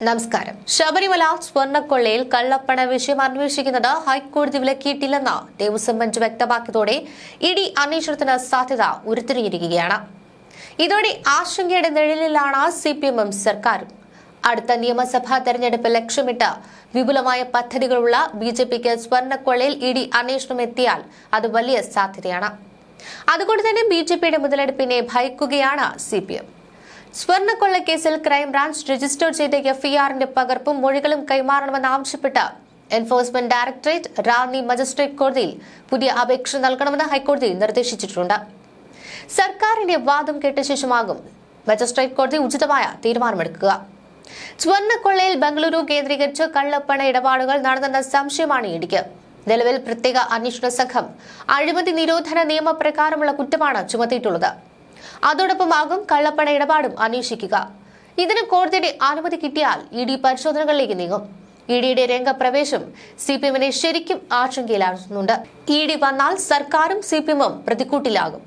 നമസ്കാരം. ശബരിമല സ്വർണ്ണക്കൊള്ളയിൽ കള്ളപ്പണ വിഷയം അന്വേഷിക്കുന്നത് ഹൈക്കോടതി വിലക്കിയിട്ടില്ലെന്ന് ദേവസ്വം ബെഞ്ച് വ്യക്തമാക്കിയതോടെ ഇഡി അന്വേഷണത്തിന് സാധ്യത ഉരുത്തിരിഞ്ഞിരിക്കുകയാണ്. ഇതോടെ ആശങ്കയുടെ നിഴലിലാണ് സിപിഎമ്മും സർക്കാരും. അടുത്ത നിയമസഭാ തെരഞ്ഞെടുപ്പ് ലക്ഷ്യമിട്ട് വിപുലമായ പദ്ധതികളുള്ള ബിജെപിക്ക് സ്വർണ്ണക്കൊള്ളയിൽ ഇഡി അന്വേഷണം എത്തിയാൽ അത് വലിയ സാധ്യതയാണ്. അതുകൊണ്ട് തന്നെ ബിജെപിയുടെ മുതലെടുപ്പിനെ ഭയക്കുകയാണ് സിപിഎം. സ്വർണ്ണക്കൊള്ളക്കേസിൽ ക്രൈംബ്രാഞ്ച് രജിസ്റ്റർ ചെയ്ത എഫ്ഐആറിന്റെ പകർപ്പും മൊഴികളും കൈമാറണമെന്നാവശ്യപ്പെട്ട് എൻഫോഴ്സ്മെന്റ് ഡയറക്ടറേറ്റ് റാന്നി മജിസ്ട്രേറ്റ് കോടതിയിൽ പുതിയ അപേക്ഷ നൽകണമെന്ന് ഹൈക്കോടതി നിർദ്ദേശിച്ചിട്ടുണ്ട്. സർക്കാരിന്റെ വാദം കേട്ട ശേഷമാകും മജിസ്ട്രേറ്റ് കോടതി ഉചിതമായ തീരുമാനമെടുക്കുക. സ്വർണ്ണക്കൊള്ളയിൽ ബംഗളൂരു കേന്ദ്രീകരിച്ച് കള്ളപ്പണ ഇടപാടുകൾ നടന്നെന്ന സംശയമാണ് ഇഡിക്ക്. നിലവിൽ പ്രത്യേക അന്വേഷണ സംഘം അഴിമതി നിരോധന നിയമപ്രകാരമുള്ള കുറ്റമാണ് ചുമത്തിയിട്ടുള്ളത്. അതോടൊപ്പമാകും കള്ളപ്പണ ഇടപാടും അന്വേഷിക്കുക. ഇതിന് കോടതിയുടെ അനുമതി കിട്ടിയാൽ ഇഡി പരിശോധനകളിലേക്ക് നീങ്ങും. ഇഡിയുടെ രംഗപ്രവേശം സിപിഎമ്മിനെ ശരിക്കും ആശങ്കയിലാക്കുന്നുണ്ട്. ഇഡി വന്നാൽ സർക്കാരും സിപിഎമ്മും പ്രതിക്കൂട്ടിലാകും.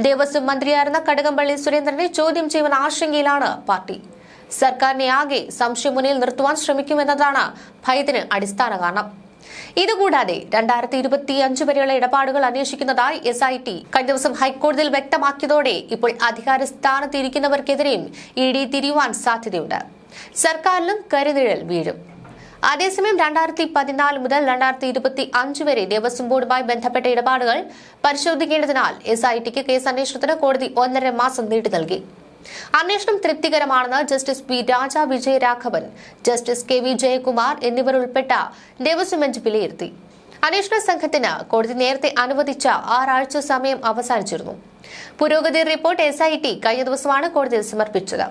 ദേവസ്വം മന്ത്രിയായിരുന്ന കടകംപള്ളി സുരേന്ദ്രനെ ചോദ്യം ചെയ്യുന്ന ആശങ്കയിലാണ് പാർട്ടി. സർക്കാരിനെ ആകെ സംശയമുനയിൽ നിർത്തുവാൻ ശ്രമിക്കുമെന്നതാണ് ഭയത്തിന് അടിസ്ഥാന കാരണം. ഇതുകൂടാതെ 2025 വരെയുള്ള ഇടപാടുകൾ അന്വേഷിക്കുന്നതായി SIT കഴിഞ്ഞ ദിവസം ഹൈക്കോടതിയിൽ വ്യക്തമാക്കിയതോടെ ഇപ്പോൾ അധികാര സ്ഥാനത്തിരിക്കുന്നവർക്കെതിരെയും ഇഡി തിരിയുവാൻ സാധ്യതയുണ്ട്. സർക്കാരിലും കരുനിഴൽ വീഴും. അതേസമയം 2014 മുതൽ 2025 വരെ ദേവസ്വം ബോർഡുമായി ബന്ധപ്പെട്ട ഇടപാടുകൾ പരിശോധിക്കേണ്ടതിനാൽ SITക്ക് കേസ് അന്വേഷണത്തിന് കോടതി 1.5 മാസം നീട്ടി നൽകി. അന്വേഷണം തൃപ്തികരമാണെന്ന് ജസ്റ്റിസ് പി രാജ വിജയരാഘവൻ, ജസ്റ്റിസ് KV ജയകുമാർ എന്നിവർ ഉൾപ്പെട്ട ദേവസ്വം ബെഞ്ച് വിലയിരുത്തി. അന്വേഷണ സംഘത്തിന് കോടതി നേരത്തെ അനുവദിച്ച 6 ആഴ്ച സമയം അവസാനിച്ചിരുന്നു. പുരോഗതി റിപ്പോർട്ട് SIT കഴിഞ്ഞ ദിവസമാണ് കോടതിയിൽ സമർപ്പിച്ചത്.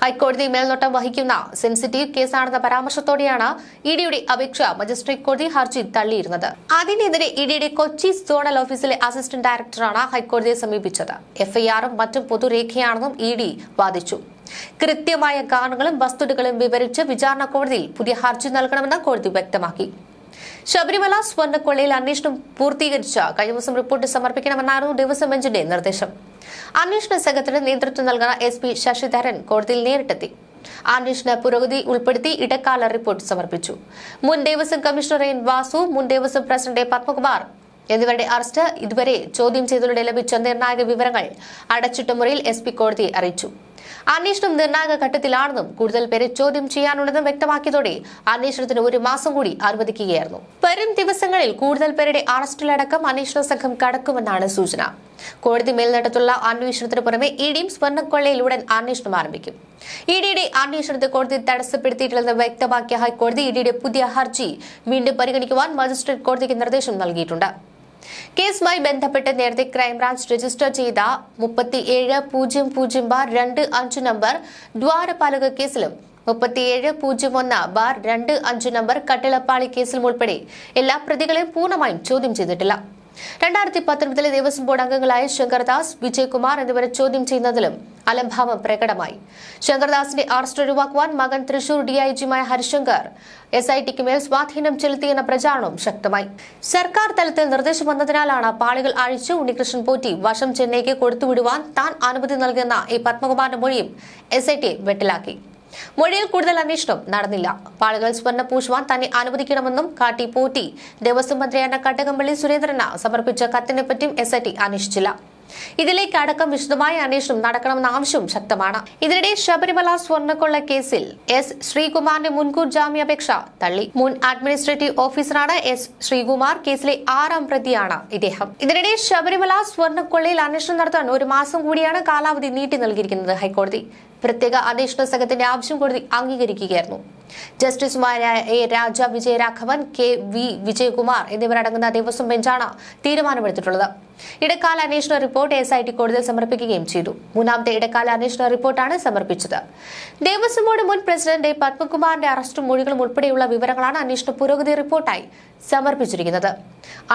ഹൈക്കോടതി മേൽനോട്ടം വഹിക്കുന്ന സെൻസിറ്റീവ് കേസാണെന്ന പരാമർശത്തോടെയാണ് ഇഡിയുടെ അപേക്ഷ മജിസ്ട്രേറ്റ് കോടതി ഹർജി തള്ളിയിരുന്നത്. അതിനെതിരെ ഇഡിയുടെ കൊച്ചി സോണൽ ഓഫീസിലെ അസിസ്റ്റന്റ് ഡയറക്ടറാണ് ഹൈക്കോടതിയെ സമീപിച്ചത്. എഫ്ഐആറും മറ്റും പൊതുരേഖയാണെന്നും ഇഡി വാദിച്ചു. കൃത്യമായ കാരണങ്ങളും വസ്തുതകളും വിവരിച്ച് വിചാരണ കോടതിയിൽ പുതിയ ഹർജി നൽകണമെന്ന് കോടതി വ്യക്തമാക്കി. ശബരിമല സ്വർണ്ണക്കൊള്ളയിൽ അന്വേഷണം പൂർത്തീകരിച്ച കഴിഞ്ഞ ദിവസം റിപ്പോർട്ട് സമർപ്പിക്കണമെന്നായിരുന്നു ദേവസ്വം ബെഞ്ചിന്റെ നിർദ്ദേശം. അന്വേഷണ സംഘത്തിന് നേതൃത്വം നൽകുന്ന SP ശശിധരൻ കോടതിയിൽ നേരിട്ടെത്തി. അന്വേഷണ പുരോഗതി ഉൾപ്പെടുത്തി ഇടക്കാല റിപ്പോർട്ട് സമർപ്പിച്ചു. മുൻ ദേവസ്വം കമ്മീഷണർ N വാസു, മുൻ ദേവസ്വം പ്രസിഡന്റ് പത്മകുമാർ എന്നിവരുടെ അറസ്റ്റ് ഇതുവരെ ചോദ്യം ചെയ്തതിലൂടെ ലഭിച്ച നിർണായക വിവരങ്ങൾ അടച്ചിട്ട മുറിയിൽ SP കോടതിയെ അറിയിച്ചു. അന്വേഷണം നിർണായക ഘട്ടത്തിലാണെന്നും കൂടുതൽ പേരെ ചോദ്യം ചെയ്യാനുണ്ടെന്നും വ്യക്തമാക്കിയതോടെ അന്വേഷണത്തിന് 1 മാസം കൂടി അനുവദിക്കുകയായിരുന്നു. വരും ദിവസങ്ങളിൽ കൂടുതൽ പേരുടെ അറസ്റ്റിലടക്കം അന്വേഷണ സംഘം കടക്കുമെന്നാണ് സൂചന. കോടതി മേൽനോട്ടത്തിലുള്ള അന്വേഷണത്തിന് പുറമെ ഇഡിയും സ്വർണ്ണക്കൊള്ളയിൽ ഉടൻ അന്വേഷണം ആരംഭിക്കും. ഇഡിയുടെ അന്വേഷണത്തെ കോടതി തടസ്സപ്പെടുത്തിയിട്ടില്ലെന്ന് വ്യക്തമാക്കിയ ഹൈക്കോടതി ഇഡിയുടെ പുതിയ ഹർജി വീണ്ടും പരിഗണിക്കുവാൻ മജിസ്ട്രേറ്റ് കോടതിക്ക് നിർദ്ദേശം നൽകിയിട്ടുണ്ട്. കേസുമായി ബന്ധപ്പെട്ട് നേരത്തെ ക്രൈംബ്രാഞ്ച് രജിസ്റ്റർ ചെയ്ത 3700/25 നമ്പർ ദ്വാരപാലക കേസിലും 3701/25 നമ്പർ കട്ടിളപ്പാളി കേസിലും ഉൾപ്പെടെ എല്ലാ പ്രതികളെയും പൂർണ്ണമായും ചോദ്യം ചെയ്തിട്ടില്ല. 2019 ദേവസ്വം ബോർഡ് അംഗങ്ങളായ ശങ്കർദാസ്, വിജയകുമാർ എന്നിവരെ ചോദ്യം ചെയ്യുന്നതിലും അലംഭാവം പ്രകടമായി. ശങ്കർദാസിന്റെ അറസ്റ്റ് ഒഴിവാക്കുവാൻ മകൻ തൃശൂർ DIGയുമായ ഹരിശങ്കർ SITക്ക് മേൽ സ്വാധീനം ചെലുത്തിയെന്ന പ്രചാരണവും ശക്തമായി. സർക്കാർ തലത്തിൽ നിർദ്ദേശം വന്നതിനാലാണ് പാളികൾ അഴിച്ച് ഉണ്ണികൃഷ്ണൻ പോറ്റി വശം ചെന്നൈക്ക് കൊടുത്തുവിടുവാൻ താൻ അനുമതി നൽകിയെന്ന പത്മകുമാറിന്റെ മൊഴിയും SIT വെട്ടിലാക്കി. മൊഴിയിൽ കൂടുതൽ അന്വേഷണം നടന്നില്ല. പാളികൾ സ്വർണ്ണ പൂശുവാൻ തന്നെ അനുവദിക്കണമെന്നും കാട്ടി പോറ്റി ദേവസ്വം മന്ത്രിയായ കടകംപള്ളി സുരേന്ദ്രന് സമർപ്പിച്ച കത്തിനെപ്പറ്റിയും SIT അന്വേഷിച്ചില്ല. ഇതിലേക്ക് അടക്കം വിശദമായ അന്വേഷണം നടക്കണമെന്ന ആവശ്യവും ശക്തമാണ്. ഇതിനിടെ ശബരിമല സ്വർണ്ണക്കൊള്ള കേസിൽ S ശ്രീകുമാറിന്റെ മുൻകൂർ ജാമ്യാപേക്ഷ തള്ളി. മുൻ അഡ്മിനിസ്ട്രേറ്റീവ് ഓഫീസറാണ് S ശ്രീകുമാർ. കേസിലെ 6ാം പ്രതിയാണ് ഇദ്ദേഹം. ഇതിനിടെ ശബരിമല സ്വർണ്ണക്കൊള്ളയിൽ അന്വേഷണം നടത്താൻ 1 മാസം കൂടിയാണ് കാലാവധി നീട്ടി നൽകിയിരിക്കുന്നത് ഹൈക്കോടതി. പ്രത്യേക അന്വേഷണ സംഘത്തിന്റെ ആവശ്യം കോടതി അംഗീകരിക്കുകയായിരുന്നു. ജസ്റ്റിസുമാരായ രാജ വിജയരാഘവൻ, KV വിജയകുമാർ എന്നിവരടങ്ങുന്ന ദേവസ്വം ബെഞ്ചാണ് തീരുമാനമെടുത്തിട്ടുള്ളത്. ഇടക്കാല അന്വേഷണ റിപ്പോർട്ട് SIT കോടതിയിൽ സമർപ്പിക്കുകയും ചെയ്തു. 3ാമത്തെ ഇടക്കാല അന്വേഷണ റിപ്പോർട്ടാണ് സമർപ്പിച്ചത്. ദേവസ്വം ബോർഡ് മുൻ പ്രസിഡന്റ് പത്മകുമാറിന്റെ അറസ്റ്റും മൊഴികളും ഉൾപ്പെടെയുള്ള വിവരങ്ങളാണ് അന്വേഷണ പുരോഗതി റിപ്പോർട്ടായി സമർപ്പിച്ചിരിക്കുന്നത്.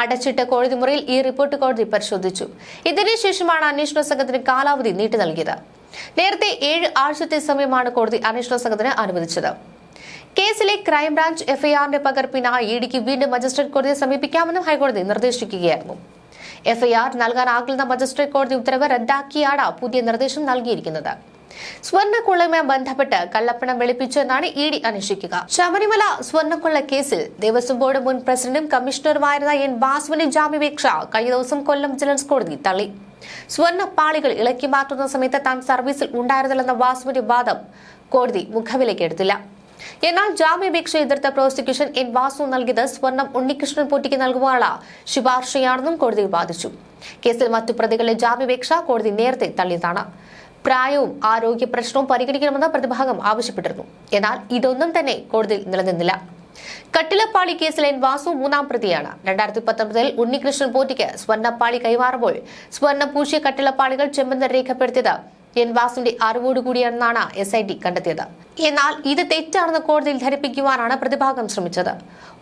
അടച്ചിട്ട കോടതി മുറിയിൽ ഈ റിപ്പോർട്ട് കോടതി പരിശോധിച്ചു. ഇതിനുശേഷമാണ് അന്വേഷണ സംഘത്തിന് കാലാവധി നീട്ടി നൽകിയത്. നേരത്തെ 7 ആഴ്ചത്തെ സമയമാണ് കോടതി അന്വേഷണ സംഘത്തിന് അനുവദിച്ചത്. കേസിലെ ക്രൈംബ്രാഞ്ച് എഫ്ഐആറിന്റെ പകർപ്പിനായി ഇഡിക്ക് വീണ്ടും മജിസ്ട്രേറ്റ് കോടതിയെ സമീപിക്കാമെന്നും ഹൈക്കോടതി നിർദ്ദേശിക്കുകയായിരുന്നു. എഫ്ഐആർ നൽകാനാകില്ലെന്ന മജിസ്ട്രേറ്റ് കോടതി ഉത്തരവ് റദ്ദാക്കിയാണ് പുതിയ നിർദ്ദേശം നൽകിയിരിക്കുന്നത്. സ്വർണ്ണക്കൊള്ളയുമായി ബന്ധപ്പെട്ട് കള്ളപ്പണം വെളുപ്പിച്ചെന്നാണ് ഇഡി അന്വേഷിക്കുക. ശബരിമല സ്വർണ്ണക്കൊള്ള കേസിൽ ദേവസ്വം ബോർഡ് മുൻ പ്രസിഡന്റും കമ്മീഷണറുമായിരുന്ന എൻ വാസുവിന്റെ ജാമ്യാപേക്ഷ കഴിഞ്ഞ ദിവസം കൊല്ലം വിജിലൻസ് കോടതി തള്ളി. സ്വർണ്ണപ്പാളികൾ ഇളക്കി മാറ്റുന്ന സമയത്ത് താൻ സർവീസിൽ ഉണ്ടായിരുന്നില്ലെന്ന വാസുവിന്റെ വാദം കോടതി മുഖവിലേക്ക് എടുത്തില്ല. എന്നാൽ ജാമ്യാപേക്ഷ എതിർത്ത പ്രോസിക്യൂഷൻ എൻ വാസു നൽകിയത് സ്വർണം ഉണ്ണികൃഷ്ണൻ പോറ്റിക്ക് നൽകുവാനുള്ള ശുപാർശയാണെന്നും കോടതി വാദിച്ചു. കേസിൽ മറ്റു പ്രതികളുടെ ജാമ്യാപേക്ഷ കോടതി നേരത്തെ തള്ളിയതാണ്. പ്രായവും ആരോഗ്യ പ്രശ്നവും പരിഗണിക്കണമെന്ന് പ്രതിഭാഗം ആവശ്യപ്പെട്ടിരുന്നു. എന്നാൽ ഇതൊന്നും തന്നെ കോടതിയിൽ നിലനിന്നില്ല. കട്ടിലപ്പാളി കേസിൽ എൻ വാസു മൂന്നാം പ്രതിയാണ്. 2019 ഉണ്ണികൃഷ്ണൻ പോറ്റിക്ക് സ്വർണ്ണപ്പാളി കൈമാറുമ്പോൾ സ്വർണ്ണം പൂശിയ കട്ടിലപ്പാളികൾ ചെമ്പെന്ന് രേഖപ്പെടുത്തിയത് എൻ വാസുവിന്റെ അറിവോടുകൂടിയാണെന്നാണ് SIT കണ്ടെത്തിയത്. എന്നാൽ ഇത് തെറ്റാണെന്ന് കോടതിയിൽ ധരിപ്പിക്കുവാനാണ് പ്രതിഭാഗം ശ്രമിച്ചത്.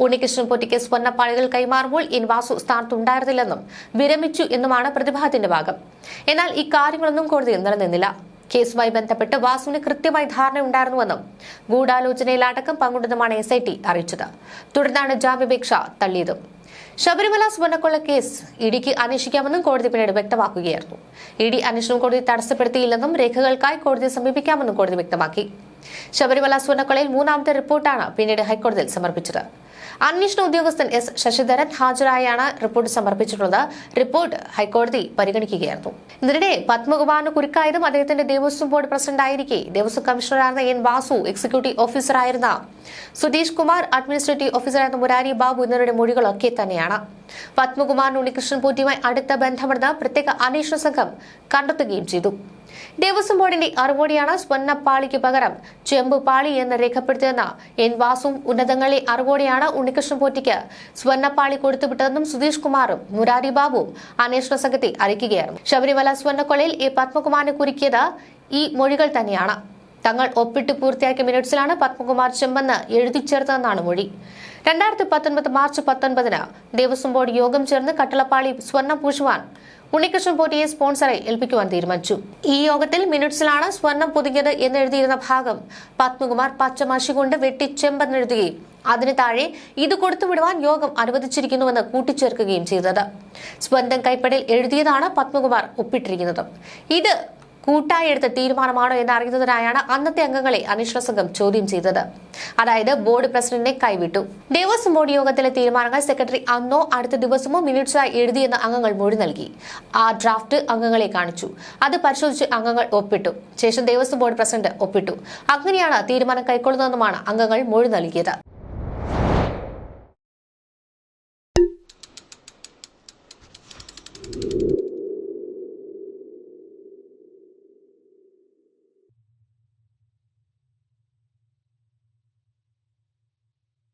ഉണ്ണികൃഷ്ണൻ പോറ്റിക്ക് സ്വർണ്ണപ്പാളികൾ കൈമാറുമ്പോൾ എൻ വാസു സ്ഥാനത്തുണ്ടായിരുന്നില്ലെന്നും വിരമിച്ചു എന്നുമാണ് പ്രതിഭാഗത്തിന്റെ ഭാഗം. എന്നാൽ ഇക്കാര്യങ്ങളൊന്നും കോടതിയിൽ നിലനിന്നില്ല. കേസുമായി ബന്ധപ്പെട്ട് വാസുവിന് കൃത്യമായി ധാരണയുണ്ടായിരുന്നുവെന്നും ഗൂഢാലോചനയിലടക്കം പങ്കുണ്ടെന്നുമാണ് SIT അറിയിച്ചത്. തുടർന്നാണ് ജാമ്യാപേക്ഷ തള്ളിയതും. ശബരിമല സ്വർണ്ണക്കൊള്ള കേസ് ഇഡിക്ക് അന്വേഷിക്കാമെന്നും കോടതി പിന്നീട് വ്യക്തമാക്കുകയായിരുന്നു. ഇഡി അന്വേഷണം കോടതി തടസ്സപ്പെടുത്തിയില്ലെന്നും രേഖകൾക്കായി കോടതിയെ സമീപിക്കാമെന്നും കോടതി വ്യക്തമാക്കി. ശബരിമല സ്വർണ്ണക്കൊള്ളയിൽ മൂന്നാമത്തെ റിപ്പോർട്ടാണ് പിന്നീട് ഹൈക്കോടതിയിൽ സമർപ്പിച്ചത്. അന്വേഷണ ഉദ്യോഗസ്ഥൻ S ശശിധരൻ ഹാജരായാണ് റിപ്പോർട്ട് സമർപ്പിച്ചിട്ടുള്ളത്. റിപ്പോർട്ട് ഹൈക്കോടതി പരിഗണിക്കുകയായിരുന്നു. ഇതിനിടെ പത്മകുമാറിന് കുരുക്കായതും അദ്ദേഹത്തിന്റെ ദേവസ്വം ബോർഡ് പ്രസിഡന്റായിരിക്കെ ദേവസ്വം കമ്മീഷണറായിരുന്ന എൻ വാസു, എക്സിക്യൂട്ടീവ് ഓഫീസറായിരുന്ന സുധീഷ് കുമാർ, അഡ്മിനിസ്ട്രേറ്റീവ് ഓഫീസറായിരുന്ന മുരാരി ബാബു എന്നിവരുടെ മൊഴികളൊക്കെ തന്നെയാണ്. പത്മകുമാറിന് ഉണ്ണികൃഷ്ണൻ പോറ്റിയുമായി അടുത്ത ബന്ധമെന്ന് പ്രത്യേക അന്വേഷണ സംഘം കണ്ടെത്തുകയും ചെയ്തു. ദേവസ്വം ബോർഡിന്റെ അറിവോടെയാണ് സ്വർണ്ണപ്പാളിക്ക് പകരം ചെമ്പുപാളി എന്ന് രേഖപ്പെടുത്തിയെന്ന എൻ വാസുവും ഉന്നതങ്ങളിലെ അറിവോടെയാണ് ഉണ്ണികൃഷ്ണൻ പോറ്റിക്ക് സ്വർണ്ണപ്പാളി കൊടുത്തുവിട്ടതെന്നും സുധീഷ് കുമാറും മുരാരി ബാബുവും അന്വേഷണ സംഘത്തെ അറിയിക്കുകയായിരുന്നു. ശബരിമല സ്വർണ്ണക്കൊള്ളയിൽ എ പത്മകുമാറിനെ കുരുക്കിയത് ഈ മൊഴികൾ തന്നെയാണ്. തങ്ങൾ ഒപ്പിട്ട് പൂർത്തിയാക്കിയ മിനിറ്റ്സിലാണ് പത്മകുമാർ ചെമ്പെന്ന് എഴുതി ചേർത്തതെന്നാണ് മൊഴി. 2019 മാർച്ച് 19 ദേവസ്വം ബോർഡ് യോഗം ചേർന്ന് കട്ടളപ്പാളി സ്വർണ്ണം പൂശുവാൻ ഉണ്ണികൃഷ്ണൻ പോറ്റിയെ സ്പോൺസറെ ഏൽപ്പിക്കുവാൻ തീരുമാനിച്ചു. ഈ യോഗത്തിൽ മിനിറ്റ്സിലാണ് സ്വർണം പൊതിഞ്ഞത് എന്നെഴുതിയിരുന്ന ഭാഗം പത്മകുമാർ പച്ചമഷി കൊണ്ട് വെട്ടി ചെമ്പെന്നെഴുതുകയും അതിന് താഴെ ഇത് കൊടുത്തുവിടുവാൻ യോഗം അനുവദിച്ചിരിക്കുന്നുവെന്ന് കൂട്ടിച്ചേർക്കുകയും ചെയ്തത്. സ്വന്തം കൈപ്പടയിൽ എഴുതിയതാണ് പത്മകുമാർ ഒപ്പിട്ടിരിക്കുന്നത്. ഇത് കൂട്ടായി എടുത്ത തീരുമാനമാണോ എന്നറിയുന്നതിനായാണ് അന്നത്തെ അംഗങ്ങളെ അന്വേഷണ സംഘം ചോദ്യം ചെയ്തത്. അതായത് ബോർഡ് പ്രസിഡന്റിനെ കൈവിട്ടു. ദേവസ്വം ബോർഡ് യോഗത്തിലെ തീരുമാനങ്ങൾ സെക്രട്ടറി അന്നോ അടുത്ത ദിവസമോ മിനിറ്റ്സായി എഴുതിയെന്ന് അംഗങ്ങൾ മൊഴി നൽകി. ആ ഡ്രാഫ്റ്റ് അംഗങ്ങളെ കാണിച്ചു. അത് പരിശോധിച്ച് അംഗങ്ങൾ ഒപ്പിട്ടു. ശേഷം ദേവസ്വം ബോർഡ് പ്രസിഡന്റ് ഒപ്പിട്ടു. അങ്ങനെയാണ് തീരുമാനം കൈക്കൊള്ളുന്നതെന്നുമാണ് അംഗങ്ങൾ മൊഴി നൽകിയത്.